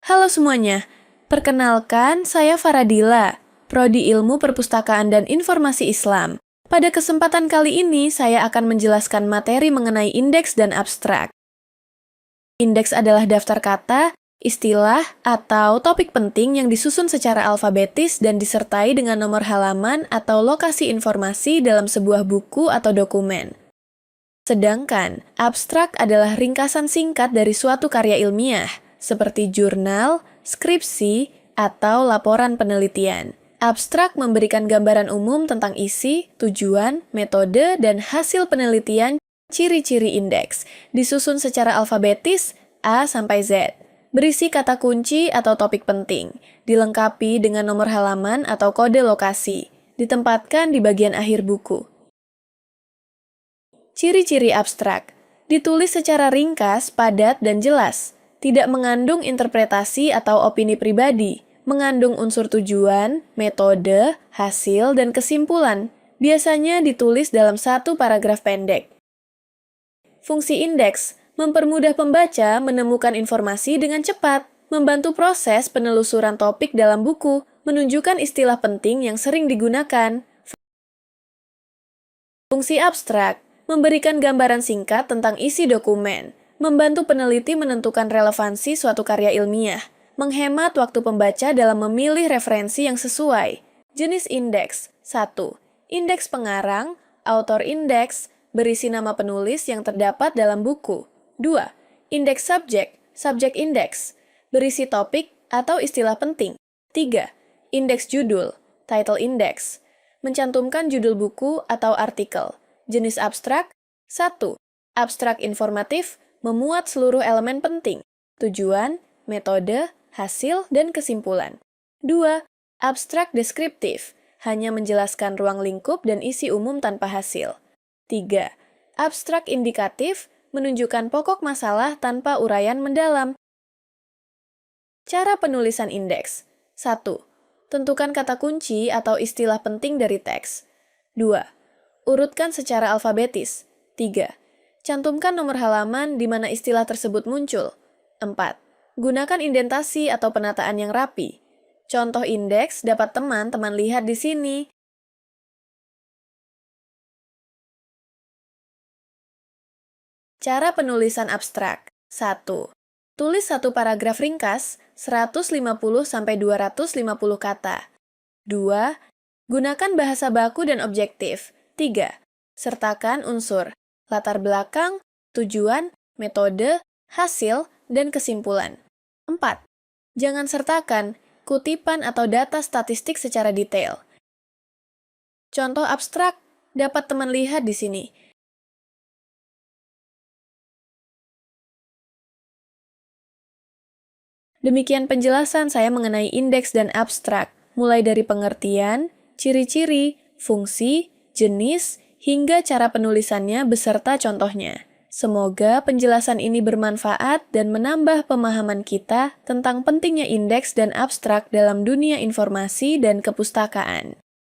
Halo semuanya, perkenalkan saya Faradila, Prodi Ilmu Perpustakaan dan Informasi Islam. Pada kesempatan kali ini, saya akan menjelaskan materi mengenai indeks dan abstrak. Indeks adalah daftar kata, istilah, atau topik penting yang disusun secara alfabetis dan disertai dengan nomor halaman atau lokasi informasi dalam sebuah buku atau dokumen. Sedangkan, abstrak adalah ringkasan singkat dari suatu karya ilmiah, seperti jurnal, skripsi, atau laporan penelitian. Abstrak memberikan gambaran umum tentang isi, tujuan, metode, dan hasil penelitian. Ciri-ciri indeks disusun secara alfabetis A sampai Z. Berisi kata kunci atau topik penting, dilengkapi dengan nomor halaman atau kode lokasi, ditempatkan di bagian akhir buku. Ciri-ciri abstrak ditulis secara ringkas, padat, dan jelas, tidak mengandung interpretasi atau opini pribadi, mengandung unsur tujuan, metode, hasil, dan kesimpulan. Biasanya ditulis dalam satu paragraf pendek. Fungsi indeks mempermudah pembaca menemukan informasi dengan cepat, membantu proses penelusuran topik dalam buku, menunjukkan istilah penting yang sering digunakan. Fungsi abstrak memberikan gambaran singkat tentang isi dokumen, membantu peneliti menentukan relevansi suatu karya ilmiah, menghemat waktu pembaca dalam memilih referensi yang sesuai. Jenis indeks 1. Indeks pengarang, author index, berisi nama penulis yang terdapat dalam buku. 2. Indeks subjek, subject index, berisi topik atau istilah penting. 3. Indeks judul, title index, mencantumkan judul buku atau artikel. Jenis abstrak 1. Abstrak informatif, memuat seluruh elemen penting, tujuan, metode, hasil, dan kesimpulan. 2. Abstrak deskriptif, hanya menjelaskan ruang lingkup dan isi umum tanpa hasil. 3. Abstrak indikatif, menunjukkan pokok masalah tanpa uraian mendalam. Cara penulisan indeks 1. Tentukan kata kunci atau istilah penting dari teks. 2. Urutkan secara alfabetis. 3. Cantumkan nomor halaman di mana istilah tersebut muncul. 4. Gunakan indentasi atau penataan yang rapi. Contoh indeks dapat teman-teman lihat di sini. Cara penulisan abstrak 1. Tulis satu paragraf ringkas, 150-250 kata. 2. Gunakan bahasa baku dan objektif. 3. Sertakan unsur, latar belakang, tujuan, metode, hasil, dan kesimpulan. 4. Jangan sertakan kutipan atau data statistik secara detail. Contoh abstrak dapat teman lihat di sini. Demikian penjelasan saya mengenai indeks dan abstrak, mulai dari pengertian, ciri-ciri, fungsi, jenis, hingga cara penulisannya beserta contohnya. Semoga penjelasan ini bermanfaat dan menambah pemahaman kita tentang pentingnya indeks dan abstrak dalam dunia informasi dan kepustakaan.